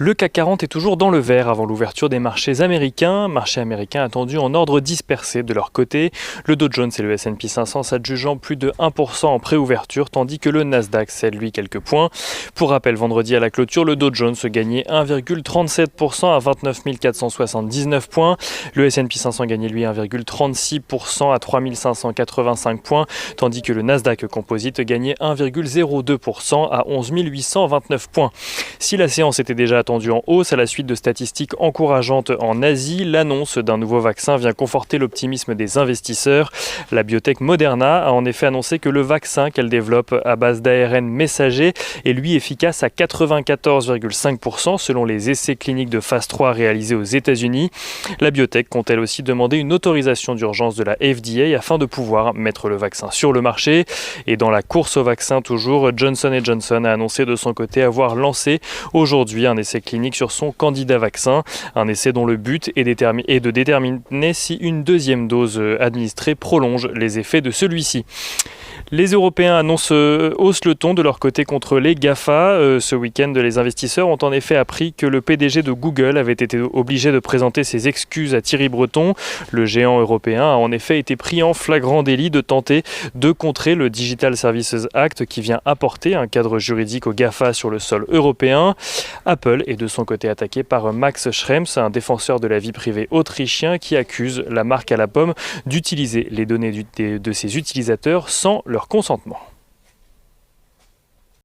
Le CAC 40 est toujours dans le vert avant l'ouverture des marchés américains attendus en ordre dispersé de leur côté. Le Dow Jones et le S&P 500 s'adjugeant plus de 1% en préouverture, tandis que le Nasdaq cède lui quelques points. Pour rappel, vendredi à la clôture, le Dow Jones gagnait 1,37% à 29 479 points. Le S&P 500 gagnait lui 1,36% à 3 585 points, tandis que le Nasdaq Composite gagnait 1,02% à 11 829 points. Si la séance était déjà attendue en hausse à la suite de statistiques encourageantes en Asie, l'annonce d'un nouveau vaccin vient conforter l'optimisme des investisseurs. La biotech Moderna a en effet annoncé que le vaccin qu'elle développe à base d'ARN messager est lui efficace à 94,5% selon les essais cliniques de phase 3 réalisés aux États-Unis. La biotech compte elle aussi demander une autorisation d'urgence de la FDA afin de pouvoir mettre le vaccin sur le marché. Et dans la course au vaccin toujours, Johnson & Johnson a annoncé de son côté avoir lancé aujourd'hui un essai clinique sur son candidat vaccin. Un essai dont le but est de déterminer si une deuxième dose administrée prolonge les effets de celui-ci. Les Européens haussent le ton de leur côté contre les GAFA. Ce week-end, les investisseurs ont en effet appris que le PDG de Google avait été obligé de présenter ses excuses à Thierry Breton. Le géant européen a en effet été pris en flagrant délit de tenter de contrer le Digital Services Act qui vient apporter un cadre juridique aux GAFA sur le sol européen. Apple est de son côté attaqué par Max Schrems, un défenseur de la vie privée autrichien qui accuse la marque à la pomme d'utiliser les données de ses utilisateurs sans leur consentement.